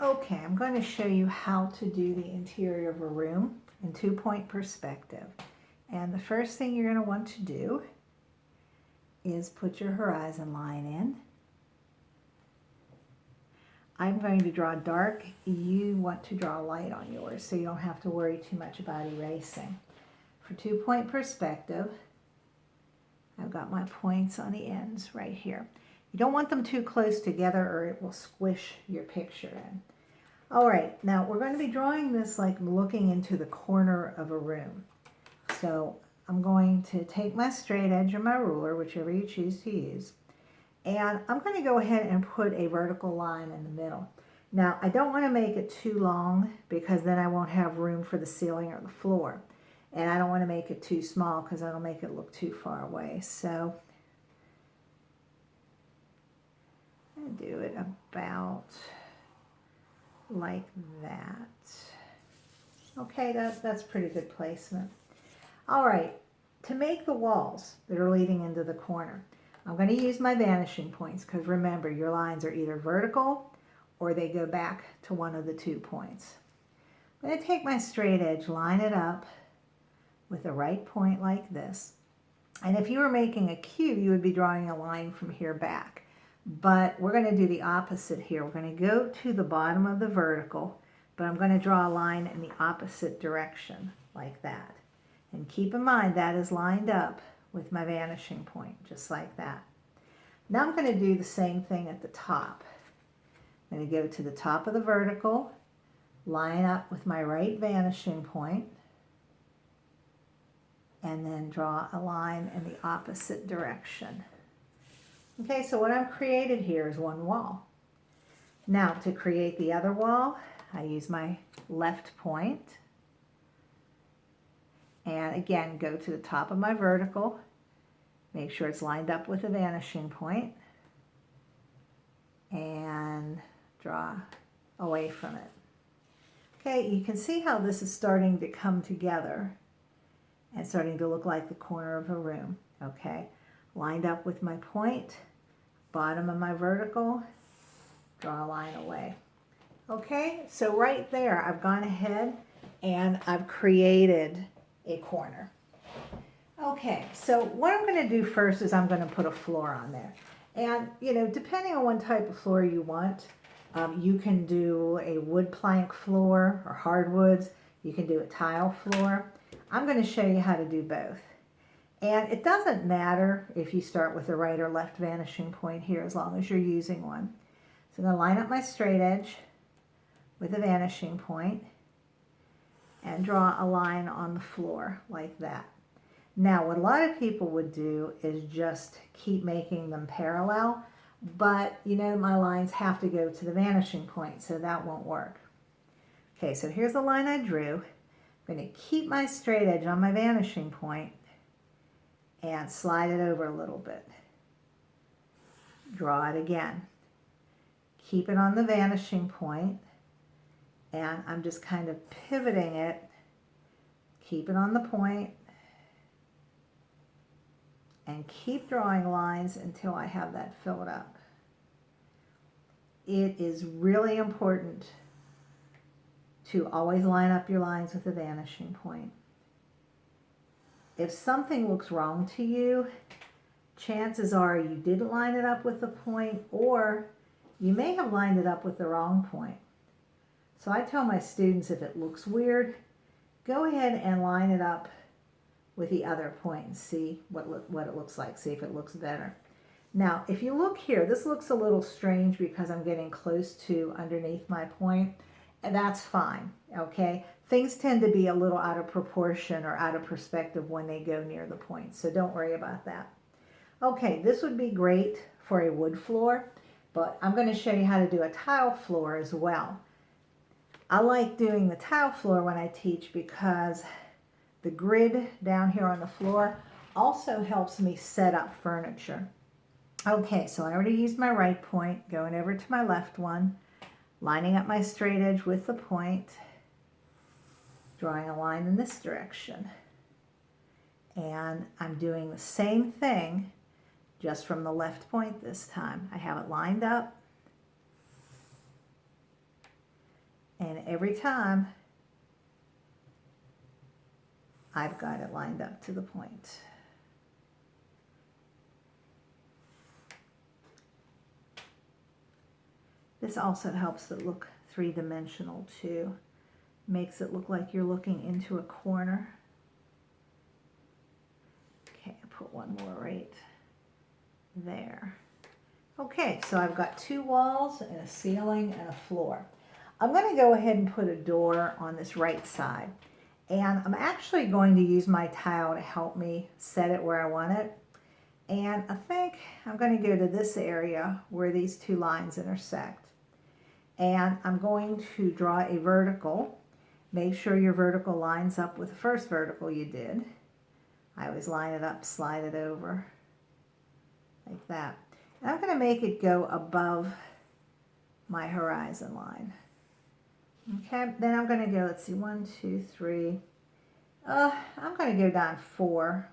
Okay, I'm going to show you how to do the interior of a room in 2-point perspective. And the first thing you're going to want to do is put your horizon line in. I'm going to draw dark. You want to draw light on yours so you don't have to worry too much about erasing. For 2-point perspective, I've got my points on the ends right here. You don't want them too close together or it will squish your picture in. All right, now we're going to be drawing this like looking into the corner of a room. So I'm going to take my straight edge or my ruler, whichever you choose to use, and I'm going to go ahead and put a vertical line in the middle. Now, I don't want to make it too long because then I won't have room for the ceiling or the floor. And I don't want to make it too small because that'll make it look too far away. So I'm going to do it about like that. Okay, that's pretty good placement. All right, to make the walls that are leading into the corner, I'm going to use my vanishing points because remember, your lines are either vertical or they go back to one of the 2 points. I'm going to take my straight edge, line it up with a right point like this. And if you were making a cube, you would be drawing a line from here back. But we're going to do the opposite here. We're going to go to the bottom of the vertical, but I'm going to draw a line in the opposite direction like that. And keep in mind that is lined up with my vanishing point, just like that. Now I'm going to do the same thing at the top. I'm going to go to the top of the vertical, line up with my right vanishing point, and then draw a line in the opposite direction. Okay, so what I've created here is one wall. Now to create the other wall, I use my left point, and again go to the top of my vertical, make sure it's lined up with the vanishing point, and draw away from it. Okay, you can see how this is starting to come together and starting to look like the corner of a room. Okay, lined up with my point, bottom of my vertical, draw a line away. Okay, so right there I've gone ahead and I've created a corner. Okay, so what I'm going to do first is I'm going to put a floor on there. And, you know, depending on what type of floor you want, you can do a wood plank floor or hardwoods. You can do a tile floor. I'm going to show you how to do both. And it doesn't matter if you start with the right or left vanishing point here as long as you're using one. So I'm going to line up my straight edge with a vanishing point and draw a line on the floor like that. Now, what a lot of people would do is just keep making them parallel, but you know my lines have to go to the vanishing point, so that won't work. Okay, so here's the line I drew. I'm going to keep my straight edge on my vanishing point and slide it over a little bit. Draw it again. Keep it on the vanishing point, and I'm just kind of pivoting it. Keep it on the point, and keep drawing lines until I have that filled up. It is really important to always line up your lines with a vanishing point. If something looks wrong to you, chances are you didn't line it up with the point, or you may have lined it up with the wrong point. So I tell my students, if it looks weird, go ahead and line it up with the other point and see what it looks like, see if it looks better. Now, if you look here, this looks a little strange because I'm getting close to underneath my point, and that's fine, okay? Things tend to be a little out of proportion or out of perspective when they go near the point, so don't worry about that. Okay, this would be great for a wood floor, but I'm going to show you how to do a tile floor as well. I like doing the tile floor when I teach because the grid down here on the floor also helps me set up furniture. Okay, so I already used my right point, going over to my left one, lining up my straight edge with the point, drawing a line in this direction. And I'm doing the same thing, just from the left point this time. I have it lined up, And every time I've got it lined up to the point. This also helps it look three-dimensional too. Makes it look like you're looking into a corner. Okay, I'll put one more right there. Okay, so I've got two walls and a ceiling and a floor. I'm going to go ahead and put a door on this right side. And I'm actually going to use my tile to help me set it where I want it. And I think I'm going to go to this area where these two lines intersect. And I'm going to draw a vertical. Make sure your vertical lines up with the first vertical you did. I always line it up, slide it over, like that. And I'm going to make it go above my horizon line. Okay, then I'm going to go, let's see, 1, 2, 3. I'm going to go down 4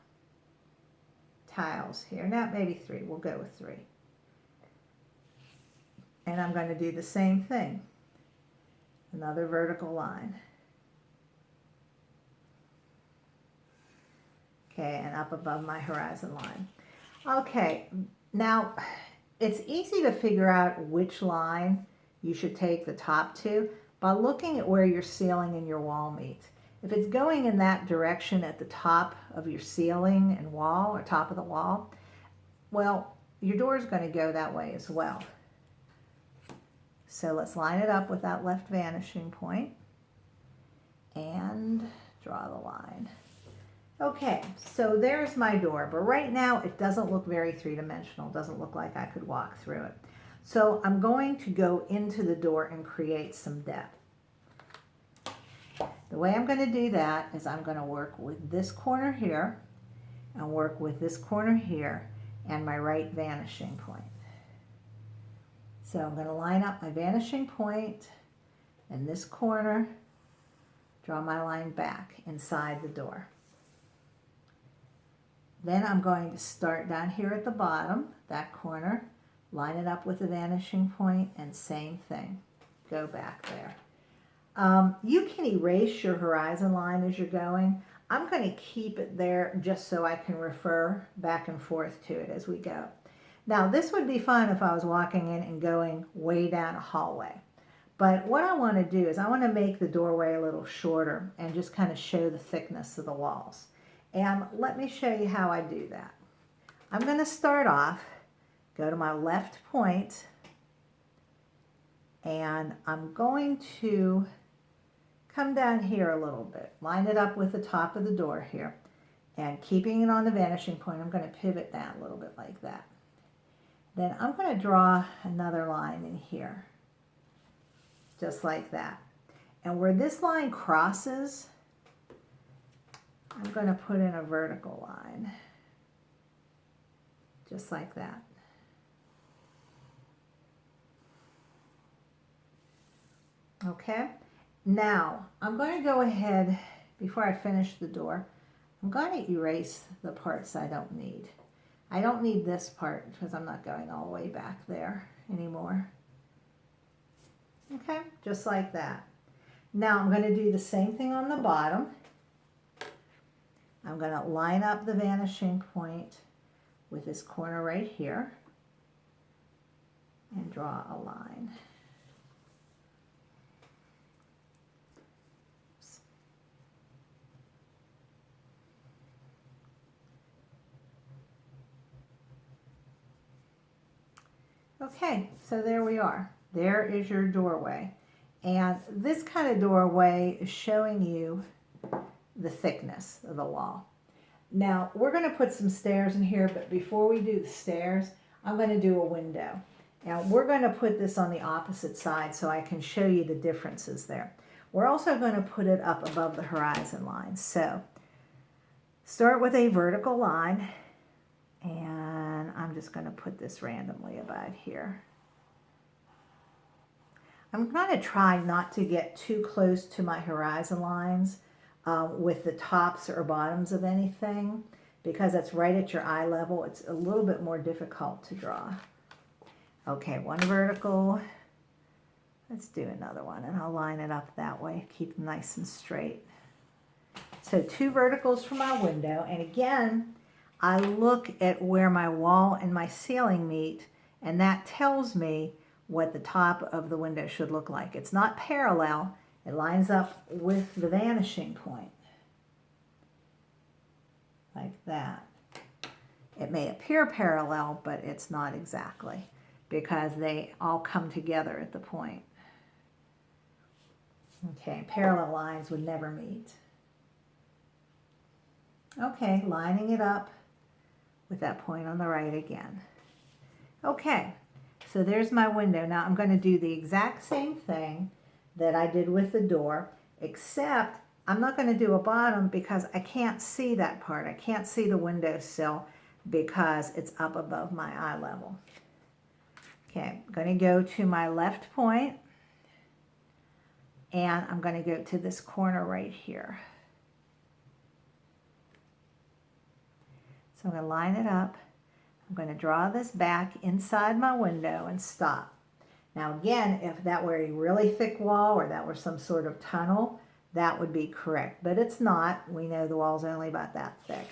tiles here. Now, maybe 3. We'll go with 3. And I'm going to do the same thing. Another vertical line. Okay, and up above my horizon line. Okay, now it's easy to figure out which line you should take the top to by looking at where your ceiling and your wall meet. If it's going in that direction at the top of your ceiling and wall, or top of the wall, well, your door is going to go that way as well. So let's line it up with that left vanishing point and draw the line. Okay, so there's my door, but right now it doesn't look very three-dimensional. It doesn't look like I could walk through it. So I'm going to go into the door and create some depth. The way I'm going to do that is I'm going to work with this corner here and work with this corner here and my right vanishing point. So I'm going to line up my vanishing point in this corner, draw my line back inside the door. Then I'm going to start down here at the bottom, that corner, line it up with the vanishing point, and same thing, go back there. You can erase your horizon line as you're going. I'm going to keep it there just so I can refer back and forth to it as we go. Now, this would be fun if I was walking in and going way down a hallway. But what I want to do is I want to make the doorway a little shorter and just kind of show the thickness of the walls. And let me show you how I do that. I'm going to start off, go to my left point, and I'm going to come down here a little bit, line it up with the top of the door here, and keeping it on the vanishing point, I'm going to pivot down a little bit like that. Then I'm going to draw another line in here, just like that. And where this line crosses, I'm going to put in a vertical line, just like that. Okay, now I'm going to go ahead, before I finish the door, I'm going to erase the parts I don't need. I don't need this part because I'm not going all the way back there anymore. Okay, just like that. Now I'm going to do the same thing on the bottom. I'm going to line up the vanishing point with this corner right here and draw a line. Okay, so there we are. There is your doorway. And this kind of doorway is showing you the thickness of the wall. Now, we're going to put some stairs in here, but before we do the stairs, I'm going to do a window. Now, we're going to put this on the opposite side so I can show you the differences there. We're also going to put it up above the horizon line. So, start with a vertical line, and I'm just going to put this randomly about here. I'm going to try not to get too close to my horizon lines with the tops or bottoms of anything, because it's right at your eye level. It's a little bit more difficult to draw. Okay, one vertical, Let's do another one, and I'll line it up that way, keep them nice and straight. So 2 verticals for my window, and again, I look at where my wall and my ceiling meet, and that tells me what the top of the window should look like. It's not parallel, it lines up with the vanishing point, like that. It may appear parallel, but it's not exactly, because they all come together at the point. Okay, parallel lines would never meet. Okay, lining it up with that point on the right again. Okay, so there's my window. Now I'm going to do the exact same thing that I did with the door, except I'm not going to do a bottom because I can't see that part. I can't see the windowsill because it's up above my eye level. Okay, I'm going to go to my left point, and I'm going to go to this corner right here. So I'm going to line it up. I'm going to draw this back inside my window and stop. Now again, if that were a really thick wall or that were some sort of tunnel, that would be correct. But it's not. We know the wall's only about that thick.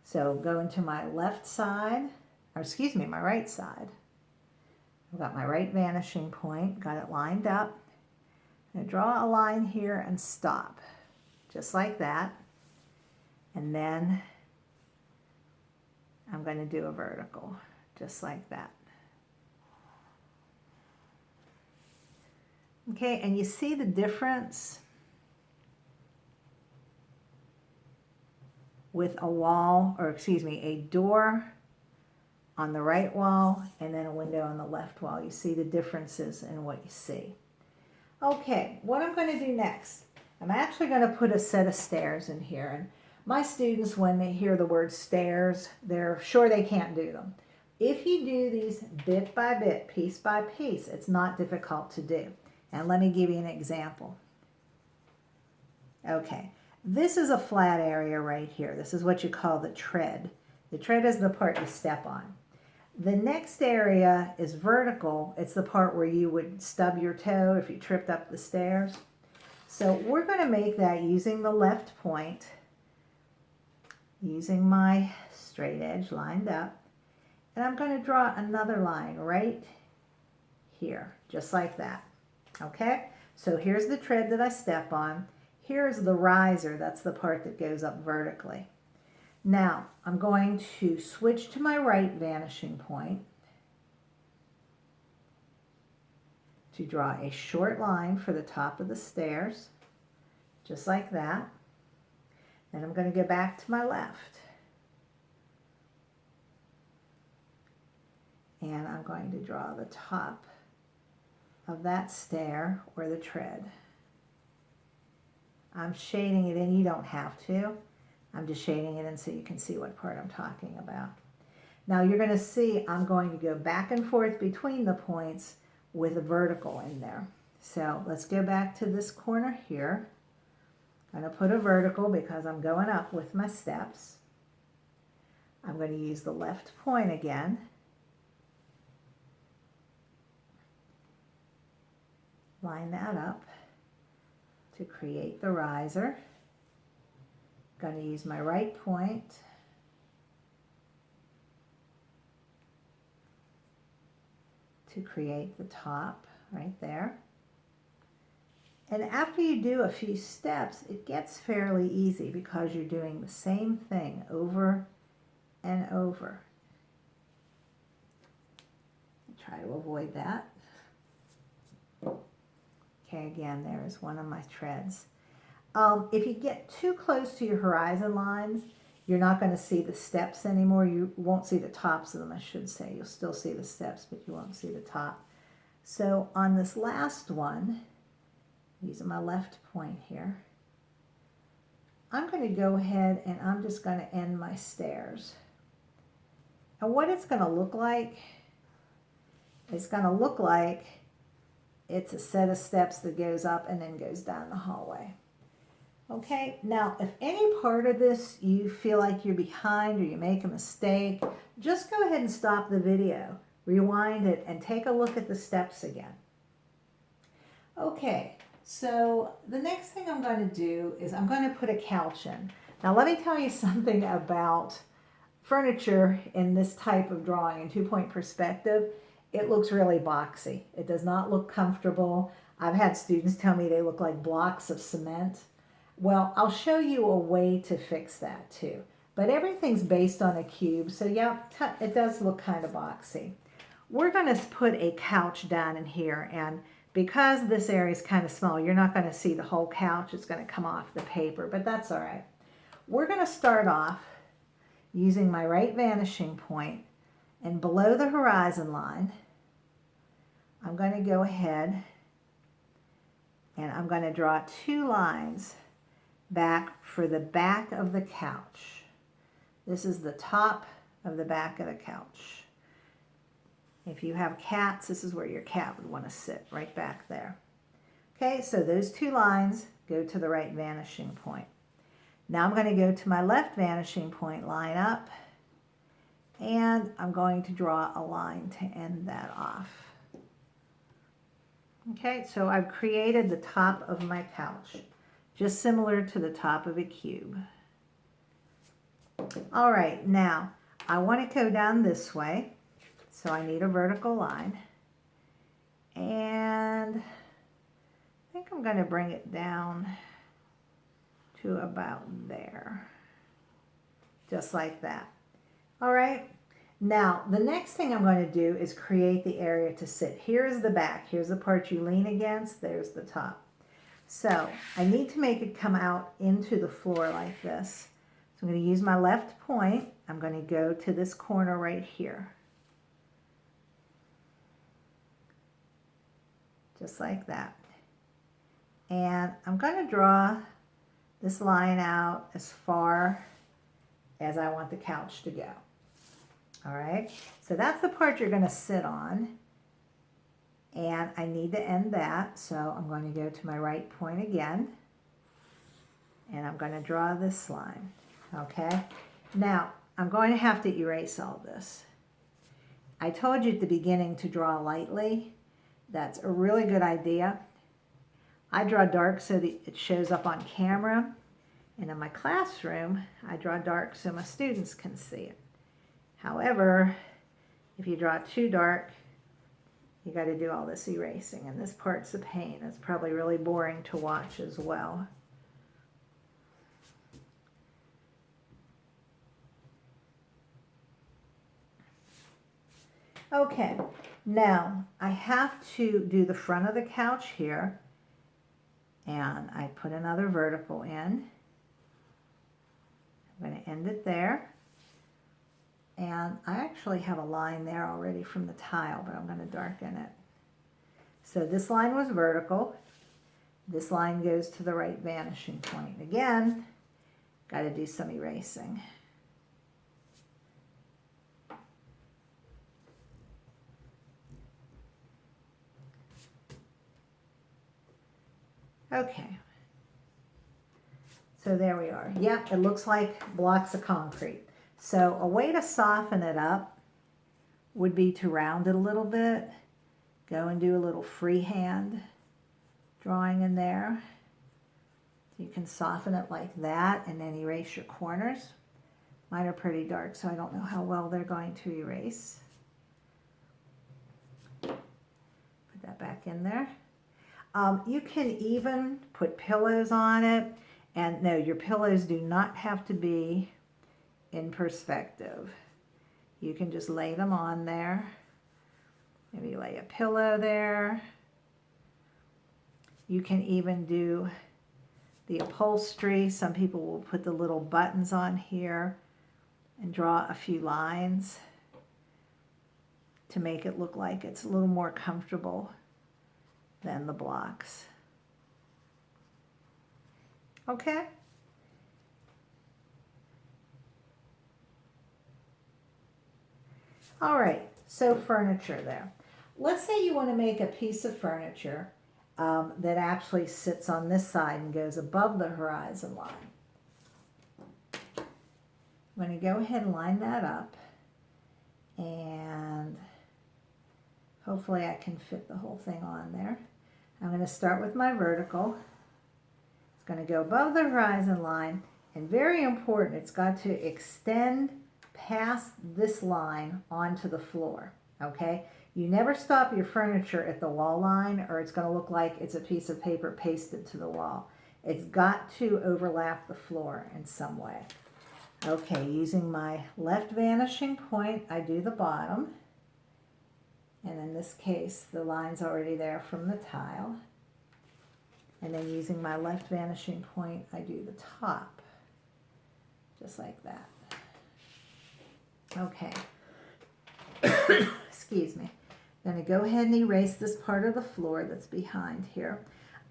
So go into my left side, or excuse me, my right side. I've got my right vanishing point, got it lined up. I'm going to draw a line here and stop, just like that. And then I'm going to do a vertical, just like that. Okay, and you see the difference with a wall, or excuse me, a door on the right wall and then a window on the left wall. You see the differences in what you see. Okay, what I'm going to do next, I'm actually going to put a set of stairs in here. And my students, when they hear the word stairs, they're sure they can't do them. If you do these bit by bit, piece by piece, it's not difficult to do. And let me give you an example. Okay, this is a flat area right here. This is what you call the tread. The tread is the part you step on. The next area is vertical. It's the part where you would stub your toe if you tripped up the stairs. So we're going to make that using the left point, using my straight edge lined up. And I'm going to draw another line right here, just like that. Okay, so here's the tread that I step on. Here's the riser, that's the part that goes up vertically. Now, I'm going to switch to my right vanishing point to draw a short line for the top of the stairs, just like that. Then I'm going to go back to my left. And I'm going to draw the top of that stair or the tread. I'm shading it in, you don't have to. I'm just shading it in so you can see what part I'm talking about. Now you're going to see I'm going to go back and forth between the points with a vertical in there. So let's go back to this corner here. I'm going to put a vertical because I'm going up with my steps. I'm going to use the left point again. Line that up to create the riser. Going to use my right point to create the top right there. And after you do a few steps, it gets fairly easy because you're doing the same thing over and over. Try to avoid that. Okay, again, there's one of my treads. If you get too close to your horizon lines, you're not going to see the steps anymore. You won't see the tops of them, I should say. You'll still see the steps, but you won't see the top. So on this last one, using my left point here, I'm going to go ahead and I'm just going to end my stairs. And what it's going to look like, it's going to look like it's a set of steps that goes up and then goes down the hallway. Okay, now if any part of this you feel like you're behind or you make a mistake, just go ahead and stop the video, rewind it, and take a look at the steps again. Okay, so the next thing I'm going to do is I'm going to put a couch in. Now let me tell you something about furniture in this type of drawing in 2-point perspective. It looks really boxy. It does not look comfortable. I've had students tell me they look like blocks of cement. Well, I'll show you a way to fix that too. But everything's based on a cube, so yeah, it does look kind of boxy. We're going to put a couch down in here, and because this area is kind of small, you're not going to see the whole couch. It's going to come off the paper, but that's all right. We're going to start off using my right vanishing point, and below the horizon line, I'm going to go ahead and I'm going to draw 2 lines back for the back of the couch. This is the top of the back of the couch. If you have cats, this is where your cat would want to sit, right back there. Okay, so those 2 lines go to the right vanishing point. Now I'm going to go to my left vanishing point, line up, and I'm going to draw a line to end that off. Okay, so I've created the top of my couch, just similar to the top of a cube. All right, now I want to go down this way, so I need a vertical line. And I think I'm going to bring it down to about there, just like that. All right, now the next thing I'm going to do is create the area to sit. Here's the back, here's the part you lean against, there's the top. So I need to make it come out into the floor like this. So I'm going to use my left point, I'm going to go to this corner right here. Just like that. And I'm going to draw this line out as far as I want the couch to go. All right, so that's the part you're going to sit on. And I need to end that, so I'm going to go to my right point again. And I'm going to draw this line. Okay, now I'm going to have to erase all this. I told you at the beginning to draw lightly. That's a really good idea. I draw dark so that it shows up on camera. And in my classroom, I draw dark so my students can see it. However, if you draw too dark, you got to do all this erasing. And this part's a pain. It's probably really boring to watch as well. Okay, now I have to do the front of the couch here. And I put another vertical in. I'm going to end it there. And I actually have a line there already from the tile, but I'm going to darken it. So this line was vertical. This line goes to the right vanishing point. Again, got to do some erasing. Okay. So there we are. Yep, it looks like blocks of concrete. So a way to soften it up would be to round it a little bit. Go and do a little freehand drawing in there. You can soften it like that and then erase your corners. Mine are pretty dark, so I don't know how well they're going to erase. Put that back in there. You can even put pillows on it. And no, your pillows do not have to be in perspective. You can just lay them on there. Maybe lay a pillow there. You can even do the upholstery. Some people will put the little buttons on here and draw a few lines to make it look like it's a little more comfortable than the blocks. Okay? All right, so furniture there. Let's say you want to make a piece of furniture that actually sits on this side and goes above the horizon line. I'm going to go ahead and line that up, and hopefully I can fit the whole thing on there. I'm going to start with my vertical. It's going to go above the horizon line, and very important, it's got to extend past this line onto the floor, okay? You never stop your furniture at the wall line, or it's going to look like it's a piece of paper pasted to the wall. It's got to overlap the floor in some way. Okay, using my left vanishing point, I do the bottom. And in this case, the line's already there from the tile. And then using my left vanishing point, I do the top. Just like that. Okay. Excuse me. I'm going to go ahead and erase this part of the floor that's behind here.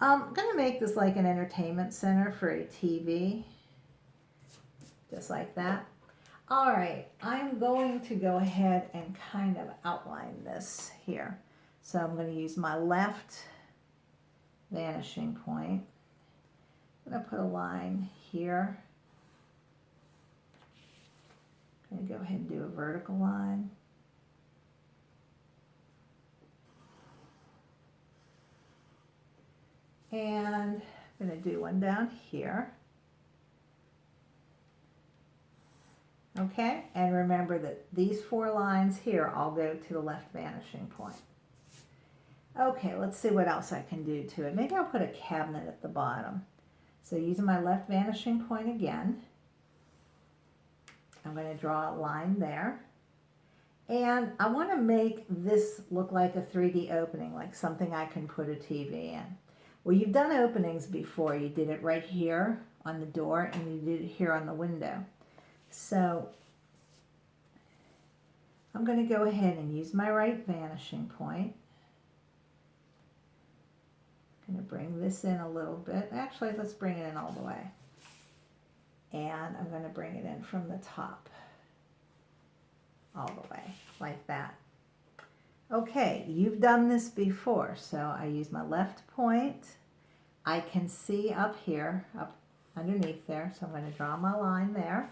I'm going to make this like an entertainment center for a TV. Just like that. All right, I'm going to go ahead and kind of outline this here. So I'm going to use my left vanishing point. I'm going to put a line here. I'm going to go ahead and do a vertical line. And I'm going to do one down here. Okay, and remember that these 4 lines here all go to the left vanishing point. Okay, let's see what else I can do to it. Maybe I'll put a cabinet at the bottom. So using my left vanishing point again, I'm going to draw a line there. And I want to make this look like a 3D opening, like something I can put a TV in. Well, you've done openings before. You did it right here on the door, and you did it here on the window. So I'm going to go ahead and use my right vanishing point. I'm going to bring this in a little bit. Actually, let's bring it in all the way. And I'm going to bring it in from the top all the way, like that. Okay, you've done this before. So I use my left point. I can see up here, up underneath there. So I'm going to draw my line there.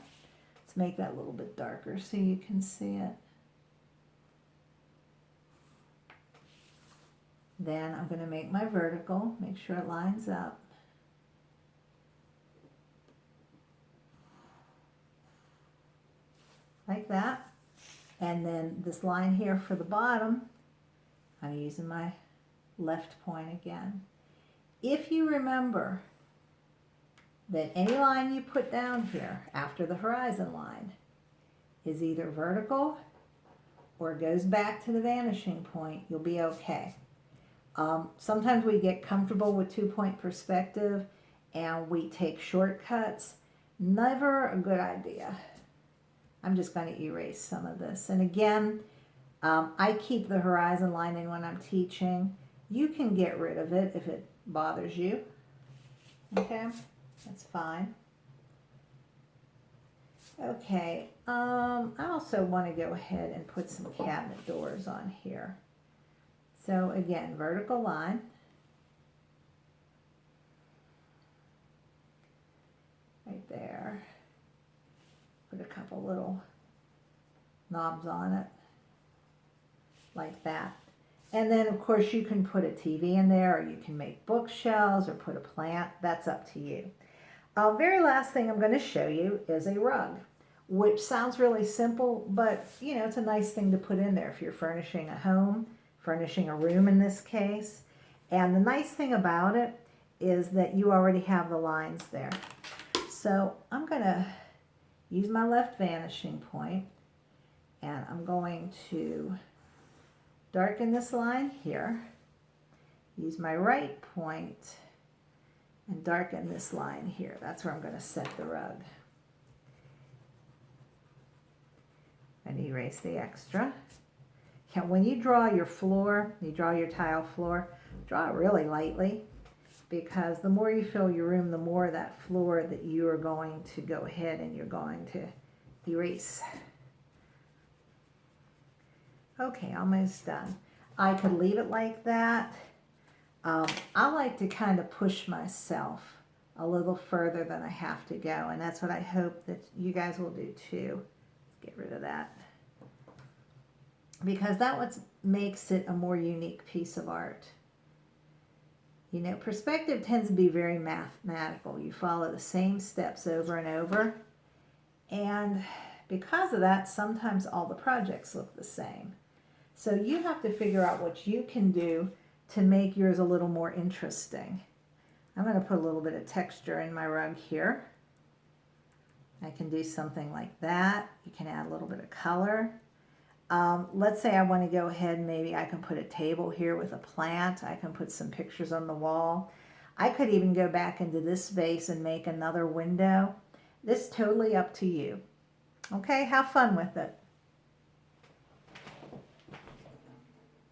Let's make that a little bit darker so you can see it. Then I'm going to make my vertical, make sure it lines up. Like that. And then this line here for the bottom, I'm using my left point again. If you remember that any line you put down here after the horizon line is either vertical or goes back to the vanishing point, you'll be okay. Sometimes we get comfortable with 2-point perspective and we take shortcuts. Never a good idea. I'm just going to erase some of this. And again, I keep the horizon line in when I'm teaching. You can get rid of it if it bothers you. Okay, that's fine. Okay, I also want to go ahead and put some cabinet doors on here. So again, vertical line. Right there. Put a couple little knobs on it. Like that. And then of course you can put a TV in there, or you can make bookshelves or put a plant. That's up to you. Very last thing I'm going to show you is a rug, which sounds really simple, but you know, it's a nice thing to put in there if you're furnishing a home, furnishing a room in this case. And the nice thing about it is that you already have the lines there. So I'm going to use my left vanishing point, and I'm going to darken this line here, use my right point, and darken this line here. That's where I'm going to set the rug. And erase the extra. Now, when you draw your floor, you draw your tile floor, draw it really lightly, because the more you fill your room, the more that floor that you are going to go ahead and you're going to erase. Okay, almost done. I could leave it like that. I like to kind of push myself a little further than I have to go, and that's what I hope that you guys will do too. Let's get rid of that, because that what makes it a more unique piece of art. You know, perspective tends to be very mathematical. You follow the same steps over and over. And because of that, sometimes all the projects look the same. So you have to figure out what you can do to make yours a little more interesting. I'm going to put a little bit of texture in my rug here. I can do something like that. You can add a little bit of color. Let's say I want to go ahead, maybe I can put a table here with a plant. I can put some pictures on the wall. I could even go back into this vase and make another window. This is totally up to you. Okay, have fun with it.